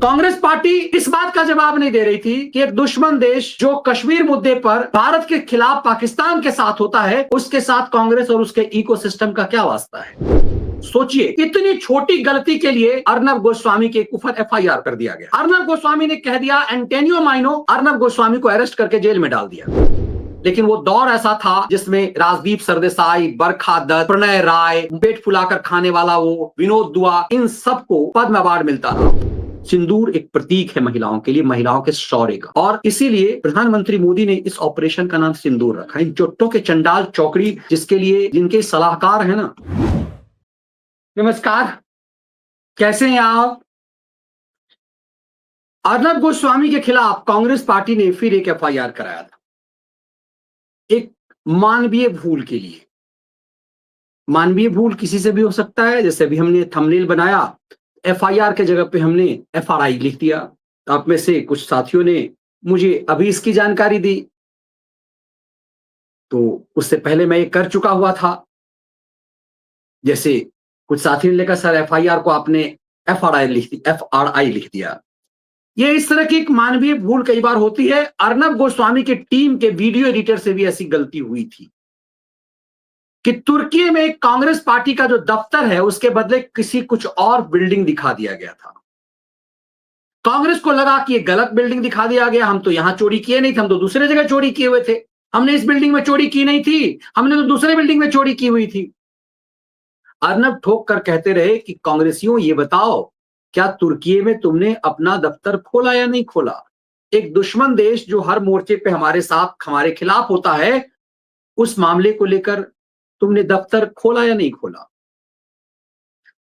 Congress party इस बात का जवाब नहीं दे रही थी कि एक दुश्मन देश जो कश्मीर मुद्दे पर भारत के खिलाफ पाकिस्तान के साथ होता है, उसके साथ कांग्रेस और उसके इकोसिस्टम का क्या वास्ता है। सोचिए, इतनी छोटी गलती के लिए अर्नब गोस्वामी के ऊपर एफआईआर कर दिया गया। अर्नब गोस्वामी ने कह दिया एंटोनियो माइनो, अर्नब गोस्वामी को अरेस्ट करके जेल में डाल दिया। लेकिन वो दौर ऐसा था जिसमें राजदीप सरदेसाई, बरखा दत्त, प्रणय राय, पेट फुलाकर खाने वाला वो विनोद दुआ, इन सबको पद्म अवार्ड मिलता रहा। सिंदूर एक प्रतीक है महिलाओं के लिए, महिलाओं के शौर्य का, और इसीलिए प्रधानमंत्री मोदी ने इस ऑपरेशन का नाम सिंदूर रखा। इन चुट्टों के चंडाल चौकड़ी जिसके लिए जिनके सलाहकार है ना। नमस्कार, कैसे हैं आप? अर्नब गोस्वामी के खिलाफ कांग्रेस पार्टी ने फिर एक एफआईआर कराया था, एक मानवीय भूल के लिए। मानवीय भूल किसी से भी हो सकता है, जैसे अभी हमने थंबनेल बनाया, एफआईआर के जगह पे हमने एफआरआई लिख दिया। आप में से कुछ साथियों ने मुझे अभी इसकी जानकारी दी, तो उससे पहले मैं ये कर चुका हुआ था। जैसे कुछ साथियों ने लिखा, सर एफआईआर को आपने एफआरआई लिख दिया। ये इस तरह की एक मानवीय भूल कई बार होती है। अर्नब गोस्वामी की टीम के वीडियो एडिटर से भी ऐसी गलती हुई थी कि तुर्की में कांग्रेस पार्टी का जो दफ्तर है उसके बदले किसी कुछ और बिल्डिंग दिखा दिया गया था। कांग्रेस को लगा कि ये गलत बिल्डिंग दिखा दिया गया, हम तो यहां चोरी किए नहीं थे, हम तो दूसरे जगह चोरी किए हुए थे, हमने इस बिल्डिंग में चोरी की नहीं थी, हमने तो दूसरे बिल्डिंग में चोरी की हुई थी। अर्नब ठोक कर कहते रहे कि कांग्रेसियों ये बताओ, क्या तुर्की में तुमने अपना दफ्तर खोला या नहीं खोला? एक दुश्मन देश जो हर मोर्चे पे हमारे साथ हमारे खिलाफ होता है, उस मामले को लेकर तुमने दफ्तर खोला या नहीं खोला?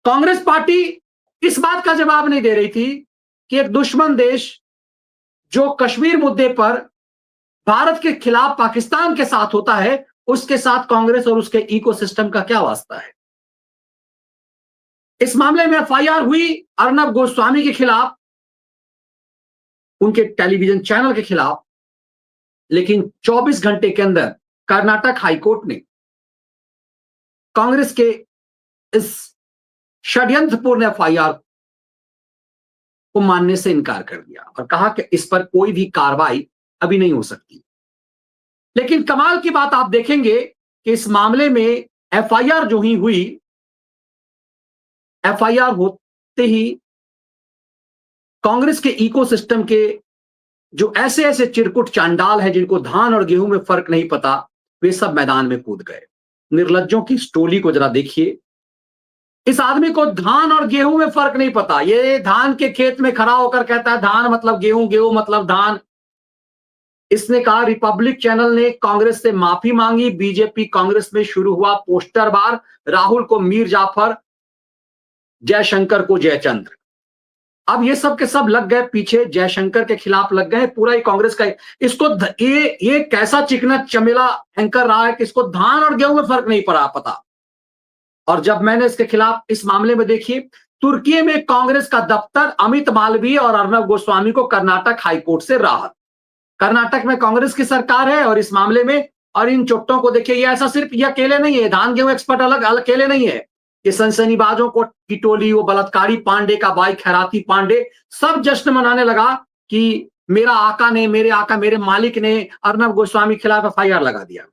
कांग्रेस पार्टी इस बात का जवाब नहीं दे रही थी कि एक दुश्मन देश जो कश्मीर मुद्दे पर भारत के खिलाफ पाकिस्तान के साथ होता है, उसके साथ कांग्रेस और उसके इकोसिस्टम का क्या वास्ता है। इस मामले में एफआईआर हुई अर्नब गोस्वामी के खिलाफ, उनके टेलीविजन चैनल के खिलाफ, लेकिन 24 घंटे के अंदर कर्नाटक हाईकोर्ट ने कांग्रेस के इस षड्यंत्रपूर्ण एफआईआर को मानने से इनकार कर दिया और कहा कि इस पर कोई भी कार्रवाई अभी नहीं हो सकती। लेकिन कमाल की बात आप देखेंगे कि इस मामले में एफआईआर जो ही हुई, एफआईआर होते ही कांग्रेस के इकोसिस्टम के जो ऐसे ऐसे चिरकुट चांडाल हैं जिनको धान और गेहूं में फर्क नहीं पता, वे सब मैदान में कूद गए। निर्लज्जों की स्टोरी को जरा देखिए। इस आदमी को धान और गेहूं में फर्क नहीं पता। ये धान के खेत में खड़ा होकर कहता है धान मतलब गेहूं, गेहूं मतलब धान। इसने कहा, रिपब्लिक चैनल ने कांग्रेस से माफी मांगी, बीजेपी कांग्रेस में शुरू हुआ पोस्टर वार, राहुल को मीर जाफर, जयशंकर को जयचंद्र। अब ये सब के सब लग गए पीछे, जयशंकर के खिलाफ लग गए। पूरा ही कांग्रेस का इसको ये कैसा चिकना चमेला एंकर रहा है कि इसको धान और गेहूं में फर्क नहीं पता। और जब मैंने इसके खिलाफ इस मामले में देखिए, तुर्की में कांग्रेस का दफ्तर, अमित मालवीय और अर्नब गोस्वामी को कर्नाटक हाईकोर्ट से राहत। कर्नाटक में कांग्रेस की सरकार है और इस मामले में, और इन चुट्टों को देखिए, ये ऐसा सिर्फ ये अकेले नहीं है, धान गेहूं एक्सपर्ट अलग अकेले नहीं है, ये सनसनीबाजों को की टोली, वो बलात्कारी पांडे का भाई खैराती पांडे, सब जश्न मनाने लगा कि मेरे आका मेरे मालिक ने अर्नब गोस्वामी के खिलाफ एफआईआर लगा दिया।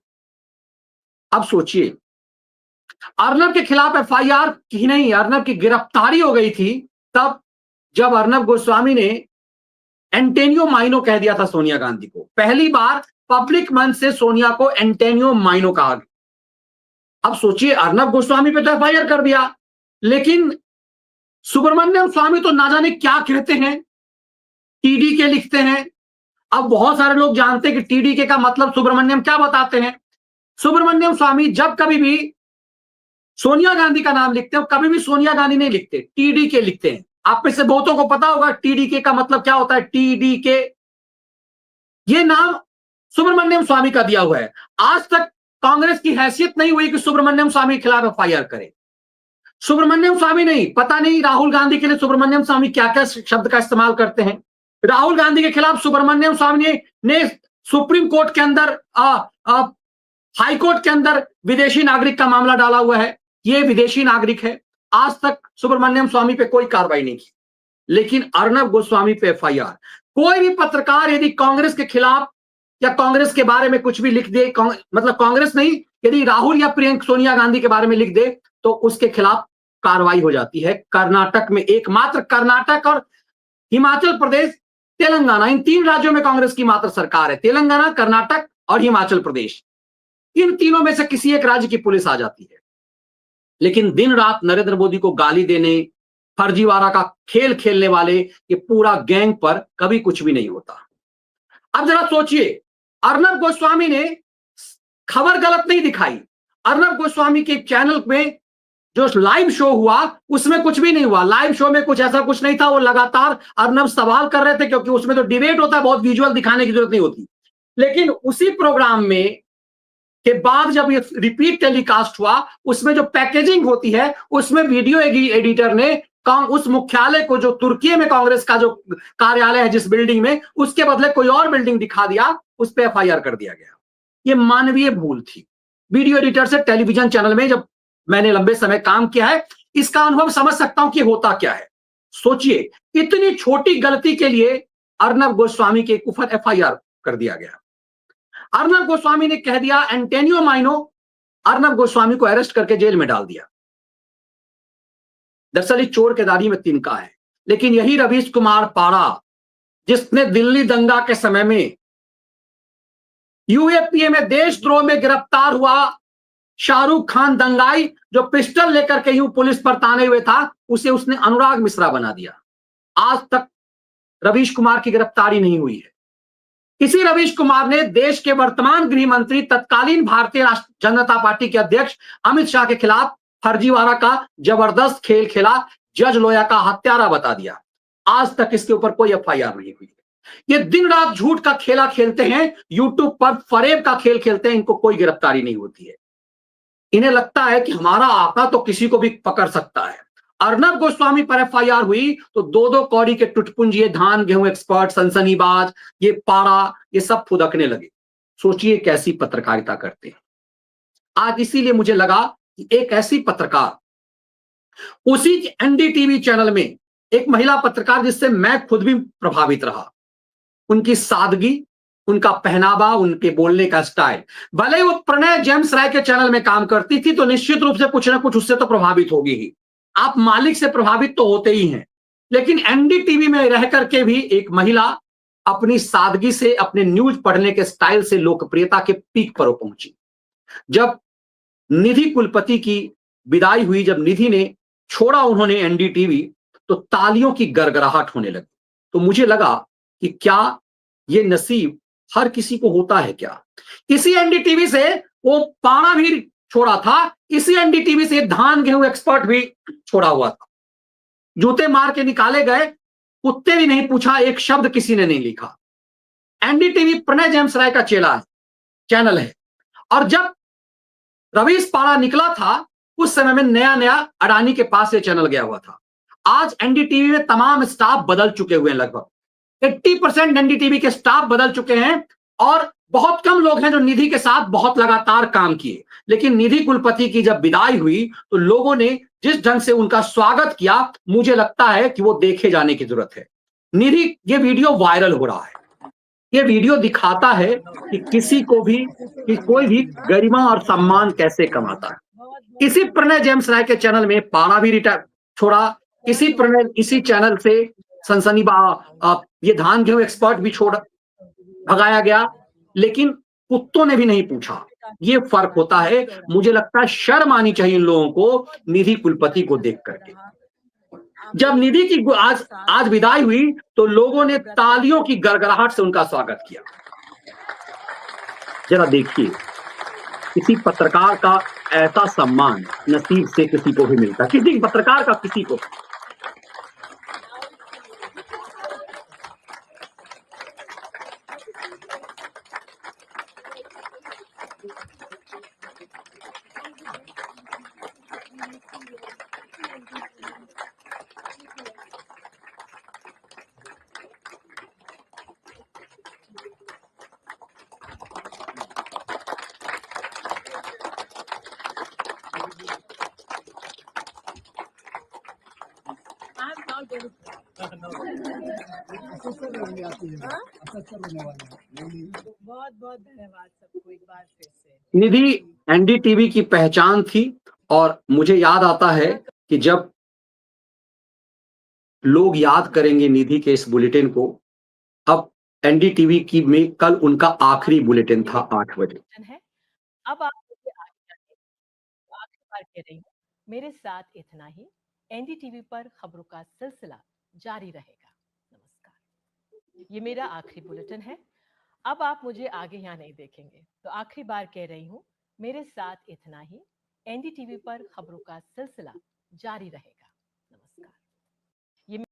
अब सोचिए, अर्नब के खिलाफ एफआईआर की नहीं, अर्नब की गिरफ्तारी हो गई थी तब जब अर्नब गोस्वामी ने एंटोनियो माइनो कह दिया था सोनिया गांधी को। पहली बार पब्लिक मंच से सोनिया को एंटोनियो माइनो कहा गया। अब सोचिए, अर्नब गोस्वामी पे तो एफआईआर कर दिया, लेकिन सुब्रमण्यम स्वामी तो ना जाने क्या कहते हैं, टीडीके लिखते हैं। अब बहुत सारे लोग जानते हैं कि टीडीके का मतलब सुब्रमण्यम क्या बताते हैं। सुब्रमण्यम स्वामी जब कभी भी सोनिया गांधी का नाम लिखते हैं, कभी भी सोनिया गांधी नहीं लिखते, टीडीके लिखते हैं। आप में से बहुतों को पता होगा टीडीके का मतलब क्या होता है। टीडीके ये नाम सुब्रमण्यम स्वामी का दिया हुआ है। आज तक कांग्रेस की हैसियत नहीं हुई कि सुब्रमण्यम स्वामी के खिलाफ एफआईआर करे। सुब्रमण्यम स्वामी नहीं, पता नहीं राहुल गांधी के लिए सुब्रमण्यम स्वामी क्या क्या शब्द का इस्तेमाल करते हैं। राहुल गांधी के खिलाफ सुब्रमण्यम स्वामी ने सुप्रीम कोर्ट के अंदर, हाई कोर्ट के अंदर विदेशी नागरिक का मामला डाला हुआ है। ये विदेशी नागरिक है। आज तक सुब्रमण्यम स्वामी पे कोई कार्रवाई नहीं की। लेकिन अर्नब गोस्वामी पे एफआईआर। कोई भी पत्रकार यदि कांग्रेस के खिलाफ या कांग्रेस के बारे में कुछ भी लिख दे, मतलब कांग्रेस नहीं, यदि राहुल या प्रियंका सोनिया गांधी के बारे में लिख दे तो उसके खिलाफ कार्रवाई हो जाती है। कर्नाटक में, एकमात्र कर्नाटक और हिमाचल प्रदेश, तेलंगाना, इन 3 राज्यों में कांग्रेस की मात्र सरकार है। तेलंगाना, कर्नाटक और हिमाचल प्रदेश, इन तीनों में से किसी एक राज्य की पुलिस आ जाती है। लेकिन दिन रात नरेंद्र मोदी को गाली देने, फर्जीवाड़ा का खेल खेलने वाले ये पूरा गैंग पर कभी कुछ भी नहीं होता। अब जरा सोचिए, अर्नब गोस्वामी ने खबर गलत नहीं दिखाई। अर्नब गोस्वामी के चैनल में जो लाइव शो हुआ उसमें कुछ भी नहीं हुआ। लाइव शो में कुछ ऐसा कुछ नहीं था। वो लगातार अर्नब सवाल कर रहे थे, क्योंकि उसमें तो डिबेट होता है, बहुत विजुअल दिखाने की जरूरत नहीं होती। लेकिन उसी प्रोग्राम में के बाद जब ये रिपीट टेलीकास्ट हुआ, उसमें जो पैकेजिंग होती है, उसमें वीडियो एडिटर ने उस मुख्यालय को, जो तुर्की में कांग्रेस का जो कार्यालय है जिस बिल्डिंग में, उसके बदले कोई और बिल्डिंग दिखा दिया, उस पर एफआईआर कर दिया गया। ये मानवीय भूल थी। वीडियो एडिटर से टेलीविजन चैनल में जब मैंने लंबे समय काम किया है, इसका अनुभव समझ सकता हूं कि होता क्या है। सोचिए, इतनी छोटी गलती के लिए अर्नब गोस्वामी के ऊपर एफआईआर कर दिया गया। अर्नब गोस्वामी ने कह दिया, एंटोनियो माइनो अर्नब गोस्वामी को अरेस्ट करके जेल में डाल दिया। दरअसल इस चोर के दाढ़ी में तिनका है। लेकिन यही रवीश कुमार पाड़ा, जिसने दिल्ली दंगा के समय में यूएपीए में देशद्रोह में गिरफ्तार हुआ शाहरुख खान दंगाई, जो पिस्टल लेकर के यूं पुलिस पर ताने हुए था, उसे उसने अनुराग मिश्रा बना दिया। आज तक रवीश कुमार की गिरफ्तारी नहीं हुई है। इसी रवीश कुमार ने देश के वर्तमान गृह मंत्री, तत्कालीन भारतीय राष्ट्रीय जनता पार्टी के अध्यक्ष अमित शाह के खिलाफ फर्जीवाड़ा का जबरदस्त खेल खेला, जज लोया का हत्यारा बता दिया। आज तक इसके ऊपर कोई एफआईआर नहीं हुई। ये दिन रात झूठ का खेला खेलते हैं, यूट्यूब पर फरेब का खेल खेलते हैं, इनको कोई गिरफ्तारी नहीं होती है। इन्हें लगता है कि हमारा आका तो किसी को भी पकड़ सकता है। अर्नब गोस्वामी पर एफआईआर हुई तो 2-2 कौड़ी के टुटपुंज, ये धान गेहूं एक्सपर्ट, सनसनीबाज, ये पाड़ा, ये सब फुदकने लगे। सोचिए कैसी पत्रकारिता करते हैं। आज इसीलिए मुझे लगा कि एक ऐसी पत्रकार, उसी एनडीटीवी चैनल में एक महिला पत्रकार, जिससे मैं खुद भी प्रभावित रहा। उनकी सादगी, उनका पहनावा, उनके बोलने का स्टाइल, भले वो प्रणय जेम्स राय के चैनल में काम करती थी तो निश्चित रूप से कुछ ना कुछ उससे तो प्रभावित होगी ही। आप मालिक से प्रभावित तो होते ही हैं, लेकिन एनडीटीवी में रह करके भी एक महिला अपनी सादगी से, अपने न्यूज पढ़ने के स्टाइल से लोकप्रियता के पीक पर पहुंची। जब निधि कुलपति की विदाई हुई, जब निधि ने छोड़ा उन्होंने एनडीटीवी, तो तालियों की गड़गड़ाहट होने लगी। तो मुझे लगा कि क्या ये नसीब हर किसी को होता है क्या? इसी एनडीटीवी से वो पाड़ा भी छोड़ा था, इसी एनडीटीवी से धान गेहूं एक्सपर्ट भी छोड़ा हुआ था। जूते मार के निकाले गए, कुत्ते भी नहीं पूछा, एक शब्द किसी ने नहीं लिखा। एनडीटीवी प्रणय जेम्स राय का चैनल है। और जब रवीश पाड़ा निकला था, उस समय में नया नया अडानी के पास ये चैनल गया हुआ था। आज एनडीटीवी में तमाम स्टाफ बदल चुके हुए हैं। लगभग 80% एनडीटीवी के स्टाफ बदल चुके हैं, और बहुत कम लोग हैं जो निधि के साथ बहुत लगातार काम किए। लेकिन निधि कुलपति की जब विदाई हुई तो लोगों ने जिस ढंग से उनका स्वागत किया, मुझे लगता है कि वो देखे जाने की जरूरत है। निधि, ये वीडियो वायरल हो रहा है। ये वीडियो दिखाता है कि किसी को भी, कि कोई भी गरिमा और सम्मान कैसे कमाता है। इसी प्रणय जेम्स राय के चैनल में पाड़ा भी रिटायर छोड़ा, इसी चैनल से ये धान गेहूं एक्सपर्ट भी भगाया गया, लेकिन कुत्तों ने भी नहीं पूछा। ये फर्क होता है। मुझे लगता है शर्म आनी चाहिए इन लोगों को निधि कुलपति को देख करके। जब निधि की आज विदाई हुई तो लोगों ने तालियों की गड़गड़ाहट से उनका स्वागत किया। जरा देखिए, किसी पत्रकार का ऐसा सम्मान नसीब से किसी को भी मिलता, किसी पत्रकार का किसी को। I have not done it. बहुत बहुत धन्यवाद सबको एक बार फिर से। निधि एनडीटीवी की पहचान थी और मुझे याद आता है कि जब लोग याद करेंगे निधि के इस बुलेटिन को, अब एनडीटीवी की में कल उनका आखिरी बुलेटिन था 8 बजे। है अब आप मुझे आखिरी बार कह रही हूँ, मेरे साथ इतना ही। एनडीटीवी पर खबरों का सिलसिला जारी रहेगा। नमस्कार। ये मेरा आखिरी बुलेटिन है। अब आप मुझे आगे यहाँ नहीं देखेंगे, तो आखिरी बार कह रही हूँ, मेरे साथ इतना ही। एनडीटीवी पर खबरों का सिलसिला जारी रहेगा। नमस्कार।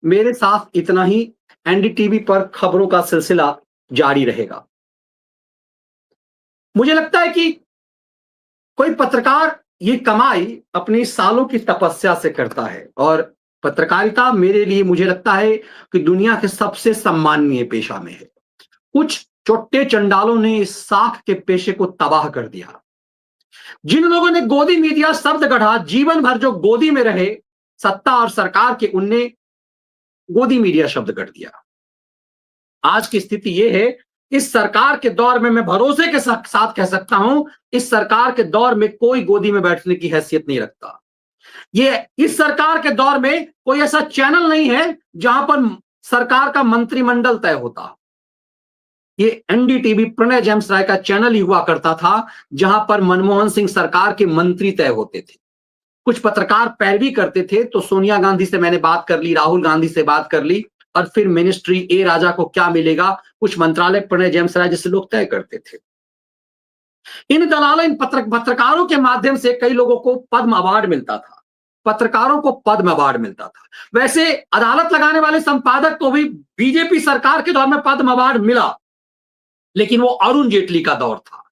मेरे साथ इतना ही। एनडीटीवी पर खबरों का सिलसिला जारी रहेगा। मुझे लगता है कि कोई पत्रकार ये कमाई अपनी सालों की तपस्या से करता है और पत्रकारिता मेरे लिए मुझे लगता है कि दुनिया के सबसे सम्माननीय पेशा में है। कुछ चोट्टे चंडालों ने इस साख के पेशे को तबाह कर दिया। जिन लोगों ने गोदी मीडिया शब्द गढ़ा, जीवन भर जो गोदी में रहे सत्ता और सरकार के, उनने गोदी मीडिया शब्द गढ़ दिया। आज की स्थिति यह है, इस सरकार के दौर में मैं भरोसे के साथ कह सकता हूं, इस सरकार के दौर में कोई गोदी में बैठने की हैसियत नहीं रखता। ये इस सरकार के दौर में कोई ऐसा चैनल नहीं है जहां पर सरकार का मंत्रिमंडल तय होता। ये एनडीटीवी प्रणय जेम्स राय का चैनल ही हुआ करता था जहां पर मनमोहन सिंह सरकार के मंत्री तय होते थे। कुछ पत्रकार पैरवी करते थे, तो सोनिया गांधी से मैंने बात कर ली, राहुल गांधी से बात कर ली, और फिर मिनिस्ट्री ए राजा को क्या मिलेगा, कुछ मंत्रालय प्रणय जेम्स राय जैसे लोग तय करते थे। इन दलालों, इन पत्रकारों के माध्यम से कई लोगों को पद्म अवार्ड मिलता था, पत्रकारों को पद्म अवार्ड मिलता था। वैसे अदालत लगाने वाले संपादक को भी बीजेपी सरकार के दौर में पद्म अवार्ड मिला, लेकिन वो अरुण जेटली का दौर था।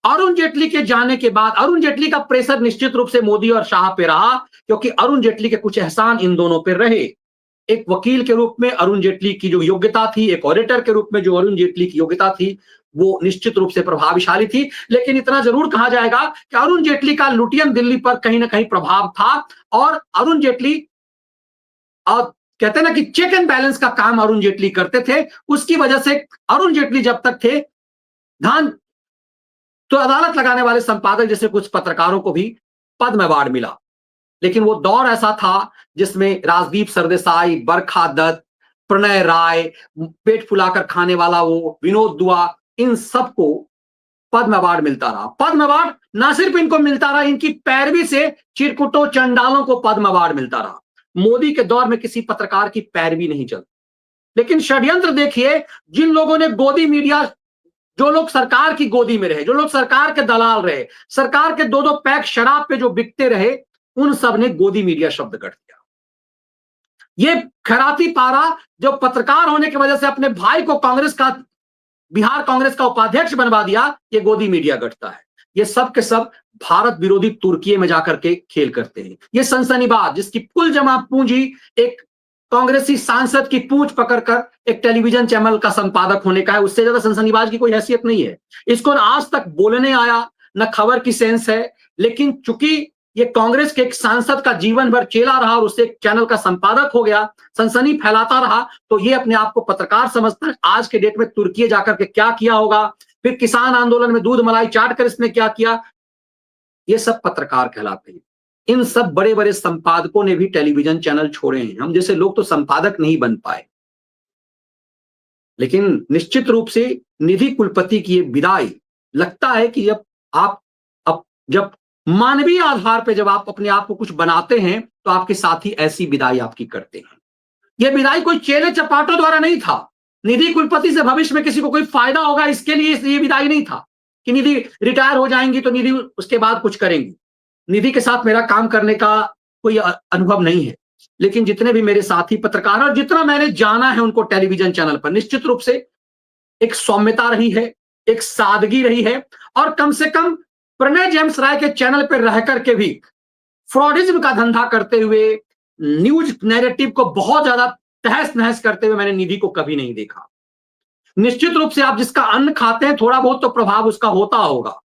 अरुण जेटली के जाने के बाद अरुण जेटली का प्रेशर निश्चित रूप से मोदी और शाह पे रहा, क्योंकि अरुण जेटली के कुछ एहसान इन दोनों पे रहे। एक वकील के रूप में अरुण जेटली की जो योग्यता थी, एक ऑडिटर के रूप में जो अरुण जेटली की योग्यता थी, वो निश्चित रूप से प्रभावशाली थी। लेकिन इतना जरूर कहा जाएगा कि अरुण जेटली का लुटियन दिल्ली पर कहीं ना कहीं प्रभाव था, और अरुण जेटली, और कहते हैं ना कि चेक एंड बैलेंस का काम अरुण जेटली करते थे। उसकी वजह से अरुण जेटली जब तक थे, धान तो अदालत लगाने वाले संपादक जैसे कुछ पत्रकारों को भी पद्म अवार्ड मिला। लेकिन वो दौर ऐसा था जिसमें राजदीप सरदेसाई, बरखा दत्त, प्रणय राय, पेट फुलाकर खाने वाला वो विनोद दुआ, इन सबको पद्म अवार्ड मिलता रहा। पद्म अवार्ड ना सिर्फ इनको मिलता रहा, इनकी पैरवी से चिरकुटों चंडालों को पद्म अवार्ड मिलता रहा। मोदी के दौर में किसी पत्रकार की पैरवी नहीं चलती। लेकिन षड्यंत्र देखिए, जिन लोगों ने गोदी मीडिया, जो लोग सरकार की गोदी में रहे, जो लोग सरकार के दलाल रहे, सरकार के 2-2 पैक शराब पे जो बिकते रहे, उन सब ने गोदी मीडिया शब्द गढ़ दिया। ये खैराती पारा जो पत्रकार होने की वजह से अपने भाई को बिहार कांग्रेस का उपाध्यक्ष बनवा दिया, ये गोदी मीडिया गढ़ता है। ये सब के सब भारत विरोधी तुर्की में जाकर के खेल करते हैं। ये सनसनीबाज, जिसकी कुल जमा पूंजी एक कांग्रेसी सांसद की पूंछ पकड़कर एक टेलीविजन चैनल का संपादक होने का है, उससे ज्यादा सनसनीबाज की कोई हैसियत नहीं है। इसको न आज तक बोलने आया, न खबर की सेंस है। लेकिन चूंकि ये कांग्रेस के एक सांसद का जीवन भर चेला रहा और उससे एक चैनल का संपादक हो गया, सनसनी फैलाता रहा, तो ये अपने आप को पत्रकार समझता है। आज के डेट में तुर्की जाकर के क्या किया होगा, फिर किसान आंदोलन में दूध मलाई चाट कर इसने क्या किया, ये सब पत्रकार कहलाते हैं। इन सब बड़े बड़े संपादकों ने भी टेलीविजन चैनल छोड़े हैं। हम जैसे लोग तो संपादक नहीं बन पाए। लेकिन निश्चित रूप से निधि कुलपति की ये विदाई, लगता है कि जब मानवीय आधार पे जब आप अपने आप को कुछ बनाते हैं, तो आपके साथी ऐसी विदाई आपकी करते हैं। यह विदाई कोई चेले चपाटों द्वारा नहीं था। निधि कुलपति से भविष्य में किसी को कोई फायदा होगा इसके लिए ये विदाई नहीं था कि निधि रिटायर हो जाएंगी तो निधि उसके बाद कुछ करेंगी। निधि के साथ मेरा काम करने का कोई अनुभव नहीं है, लेकिन जितने भी मेरे साथी पत्रकार और जितना मैंने जाना है उनको टेलीविजन चैनल पर, निश्चित रूप से एक सौम्यता रही है, एक सादगी रही है, और कम से कम प्रणय जेम्स राय के चैनल पर रह करके भी फ्रॉडिज्म का धंधा करते हुए, न्यूज नैरेटिव को बहुत ज्यादा तहस नहस करते हुए मैंने निधि को कभी नहीं देखा। निश्चित रूप से आप जिसका अन्न खाते हैं, थोड़ा बहुत तो प्रभाव उसका होता होगा,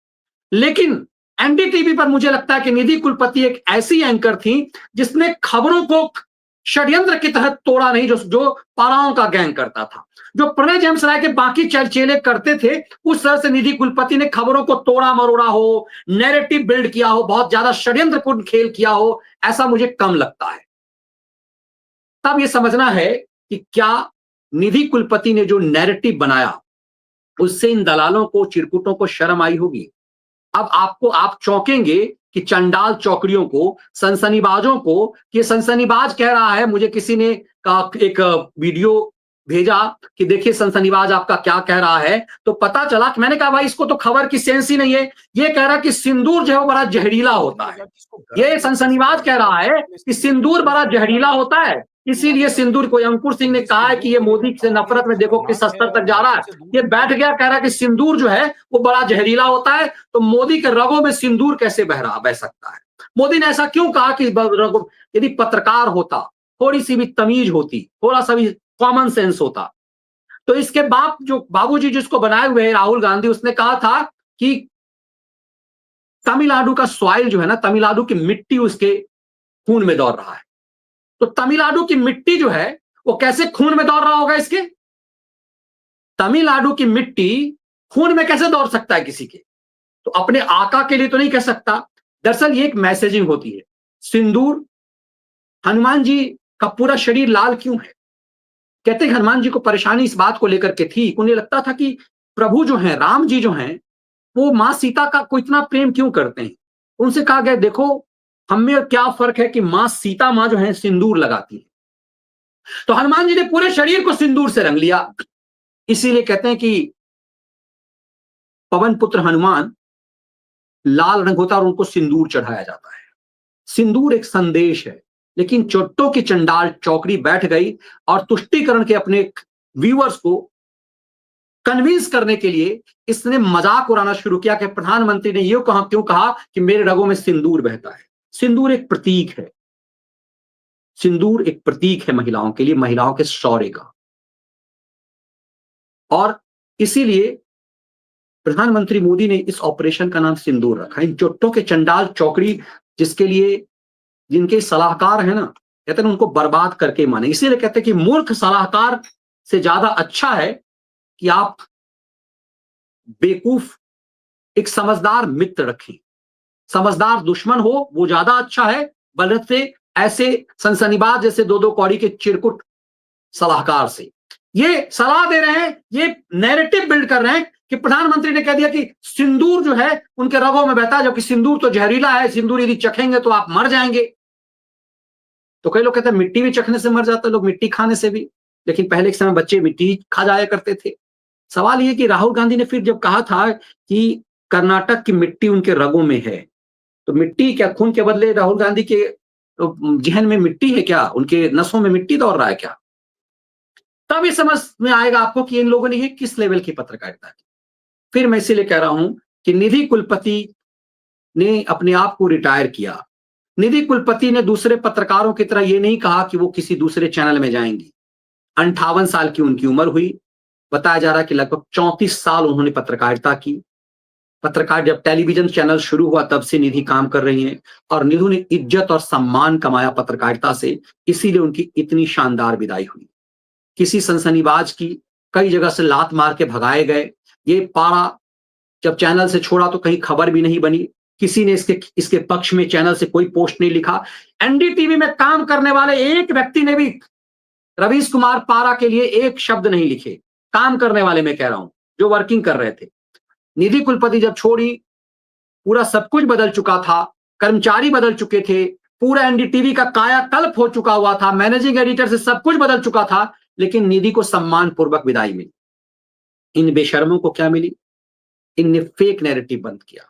लेकिन एनडीटीवी पर मुझे लगता है कि निधि कुलपति एक ऐसी एंकर थी जिसने खबरों को षड्यंत्र के तहत तोड़ा नहीं जो जो पाराओं का गैंग करता था, जो प्रणय जेम्स राय के बाकी चेले करते थे, उस तरह से निधि कुलपति ने खबरों को तोड़ा मरोड़ा हो, नैरेटिव बिल्ड किया हो, बहुत ज्यादा षड्यंत्रपूर्ण खेल किया हो, ऐसा मुझे कम लगता है। तब यह समझना है कि क्या निधि कुलपति ने जो नैरेटिव बनाया उससे इन दलालों को, चिरकुटों को शर्म आई होगी। अब आप चौंकेंगे कि चंडाल चौकड़ियों को, सनसनीबाजों को, कि सनसनीबाज कह रहा है, मुझे किसी ने का एक वीडियो भेजा कि देखिए सनसनीबाज आपका क्या कह रहा है, तो पता चला कि मैंने कहा भाई इसको तो खबर की सेंस ही नहीं है। ये कह रहा कि सिंदूर जो है वो बड़ा जहरीला होता है। ये सनसनीबाज कह रहा है कि सिंदूर बड़ा जहरीला होता है, इसीलिए सिंदूर को अंकुर सिंह ने कहा है कि ये मोदी से नफरत में देखो किस स्तर तक जा रहा है। ये बैठ गया कह रहा है कि सिंदूर जो है वो बड़ा जहरीला होता है, तो मोदी के रगों में सिंदूर कैसे बह सकता है। मोदी ने ऐसा क्यों कहा कि यदि पत्रकार होता, थोड़ी सी भी तमीज होती, थोड़ा सा भी कॉमन सेंस होता, तो इसके बाप जो बाबूजी जिसको बनाए हुए हैं राहुल गांधी, उसने कहा था कि तमिलनाडु का सॉइल जो है ना, तमिलनाडु की मिट्टी उसके खून में दौड़ रहा है। तो तमिलनाडु की मिट्टी जो है वो कैसे खून में दौड़ रहा होगा इसके? तमिलनाडु की मिट्टी खून में कैसे दौड़ सकता है किसी के? तो अपने आका के लिए तो नहीं कह सकता। दरअसल ये एक मैसेजिंग होती है। सिंदूर, हनुमान जी का पूरा शरीर लाल क्यों है? कहते हैं हनुमान जी को परेशानी इस बात को लेकर के थी, उन्हें लगता था कि प्रभु जो है, राम जी जो हैं, वो मां सीता का को इतना प्रेम क्यों करते हैं। उनसे कहा गया देखो हम में क्या फर्क है कि मां सीता मां जो है सिंदूर लगाती है, तो हनुमान जी ने पूरे शरीर को सिंदूर से रंग लिया। इसीलिए कहते हैं कि पवन पुत्र हनुमान लाल रंग होता है और उनको सिंदूर चढ़ाया जाता है। सिंदूर एक संदेश है, लेकिन चोट्टों की चंडाल चौकड़ी बैठ गई और तुष्टीकरण के अपने व्यूअर्स को कन्विंस करने के लिए इसने मजाक उड़ाना शुरू किया कि प्रधानमंत्री ने यह कहा क्यों कहा कि मेरे रगों में सिंदूर बहता है। सिंदूर एक प्रतीक है, सिंदूर एक प्रतीक है महिलाओं के लिए, महिलाओं के शौर्य का। और इसीलिए प्रधानमंत्री मोदी ने इस ऑपरेशन का नाम सिंदूर रखा। इन चोट्टों के चंडाल चौकड़ी जिसके लिए जिनके सलाहकार है ना, कहते हैं उनको बर्बाद करके माने। इसीलिए कहते हैं कि मूर्ख सलाहकार से ज्यादा अच्छा है कि आप बेवकूफ एक समझदार मित्र रखें। समझदार दुश्मन हो वो ज्यादा अच्छा है बल्कि ऐसे सनसनीबाज जैसे दो कौड़ी के चिरकुट सलाहकार से। ये सलाह दे रहे हैं, ये नैरेटिव बिल्ड कर रहे हैं कि प्रधानमंत्री ने कह दिया कि सिंदूर जो है उनके रगों में बहता है, जबकि सिंदूर तो जहरीला है, सिंदूर यदि चखेंगे तो आप मर जाएंगे। तो कई लोग कहते हैं मिट्टी भी चखने से मर जाते हैं, लोग मिट्टी खाने से भी, लेकिन पहले के समय बच्चे मिट्टी खा जाया करते थे। सवाल ये कि राहुल गांधी ने फिर जब कहा था कि कर्नाटक की मिट्टी उनके रगों में है, तो मिट्टी क्या खून के बदले राहुल गांधी के जहन में मिट्टी है क्या, उनके नसों में मिट्टी दौड़ रहा है क्या? तब ये समझ में आएगा आपको कि इन लोगों ने ये किस लेवल की पत्रकारिता की। फिर मैं इसीलिए कह रहा हूं कि निधि कुलपति ने अपने आप को रिटायर किया। निधि कुलपति ने दूसरे पत्रकारों की तरह ये नहीं कहा कि वो किसी दूसरे चैनल में जाएंगी। 58 साल की उनकी उम्र हुई, बताया जा रहा है कि लगभग 34 साल उन्होंने पत्रकारिता की। पत्रकार जब टेलीविजन चैनल शुरू हुआ तब से निधि काम कर रही हैं और निधि ने इज्जत और सम्मान कमाया पत्रकारिता से, इसीलिए उनकी इतनी शानदार विदाई हुई। किसी सनसनीबाज की कई जगह से लात मार के भगाए गए। ये पारा जब चैनल से छोड़ा तो कहीं खबर भी नहीं बनी, किसी ने इसके पक्ष में चैनल से कोई पोस्ट नहीं लिखा। एनडीटीवी में काम करने वाले एक व्यक्ति ने भी रवीश कुमार पारा के लिए एक शब्द नहीं लिखे। काम करने वाले मैं कह रहा हूं, जो वर्किंग कर रहे थे। निधि कुलपति जब छोड़ी, पूरा सब कुछ बदल चुका था, कर्मचारी बदल चुके थे, पूरा एनडीटीवी का कायाकल्प हो चुका हुआ था, मैनेजिंग एडिटर से सब कुछ बदल चुका था, लेकिन निधि को सम्मान पूर्वक विदाई मिली। इन बेशर्मों को क्या मिली? इनने फेक नैरेटिव बंद किया।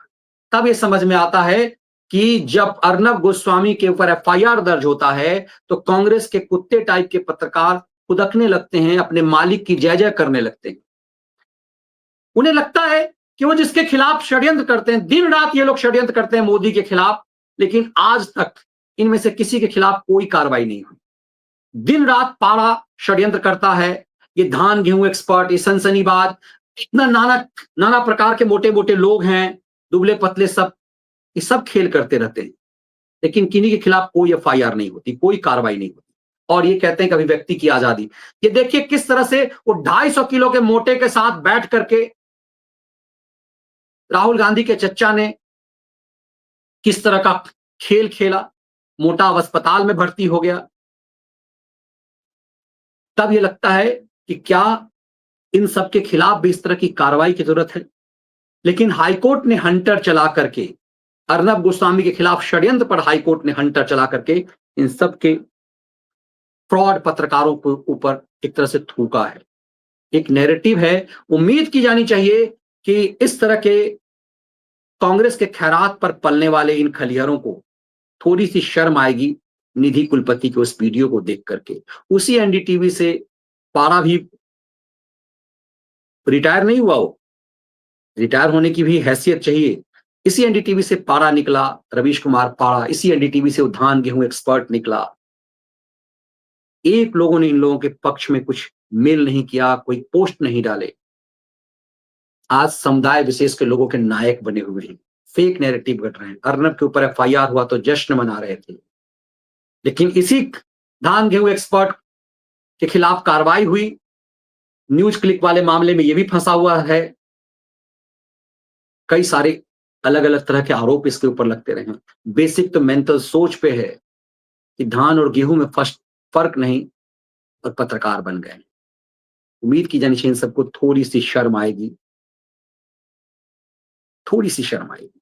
तब ये समझ में आता है कि जब अर्नब गोस्वामी के ऊपर एफआईआर दर्ज होता है तो कांग्रेस के कुत्ते टाइप के पत्रकार खुदकने लगते हैं, अपने मालिक की जय जय करने लगते हैं। उन्हें लगता है कि वो जिसके खिलाफ षड्यंत्र करते हैं, दिन रात ये लोग षड्यंत्र करते हैं मोदी के खिलाफ, लेकिन आज तक इनमें से किसी के खिलाफ कोई कार्रवाई नहीं हुई। दिन रात पारा षड्यंत्र करता है, ये धान गेहूं एक्सपर्ट, ये सनसनीबाज, इतना नाना प्रकार के मोटे मोटे लोग हैं, दुबले पतले, सब ये सब खेल करते रहते हैं, लेकिन किन्हीं के खिलाफ कोई एफआईआर नहीं होती, कोई कार्रवाई नहीं होती। और ये कहते हैं कि अभिव्यक्ति की आजादी। ये देखिए किस तरह से वो 250 किलो के मोटे के साथ बैठ करके राहुल गांधी के चच्चा ने किस तरह का खेल खेला। मोटा अब अस्पताल में भर्ती हो गया। तब ये लगता है कि क्या इन सब के खिलाफ भी इस तरह की कार्रवाई की जरूरत है। लेकिन हाईकोर्ट ने हंटर चला करके, अर्नब गोस्वामी के खिलाफ षड्यंत्र पर हाईकोर्ट ने हंटर चला करके इन सब के फ्रॉड पत्रकारों के ऊपर एक तरह से थूका है। एक नैरेटिव है। उम्मीद की जानी चाहिए कि इस तरह के कांग्रेस के खैरात पर पलने वाले इन खलिहरों को थोड़ी सी शर्म आएगी निधि कुलपति के उस वीडियो को देख करके। उसी एनडीटीवी से पारा भी रिटायर नहीं हुआ, वो रिटायर होने की भी हैसियत चाहिए। इसी एनडीटीवी से पारा निकला, रवीश कुमार पारा। इसी एनडीटीवी से धान गेहूं एक्सपर्ट निकला। एक लोगों ने इन लोगों के पक्ष में कुछ मेल नहीं किया, कोई पोस्ट नहीं डाले। आज समुदाय विशेष के लोगों के नायक बने हुए हैं, फेक नैरेटिव घट रहे हैं। अर्नब के ऊपर एफआईआर हुआ तो जश्न मना रहे थे, लेकिन इसी धान गेहूं एक्सपर्ट के खिलाफ कार्रवाई हुई। न्यूज क्लिक वाले मामले में यह भी फंसा हुआ है। कई सारे अलग अलग तरह के आरोप इसके ऊपर लगते रहे। बेसिक तो मेंटल सोच पे है कि धान और गेहूं में फर्क नहीं, और पत्रकार बन गए। उम्मीद की जानी चाहिए इन सबको थोड़ी सी शर्म आएगी, थोड़ी सी शर्म आएगी।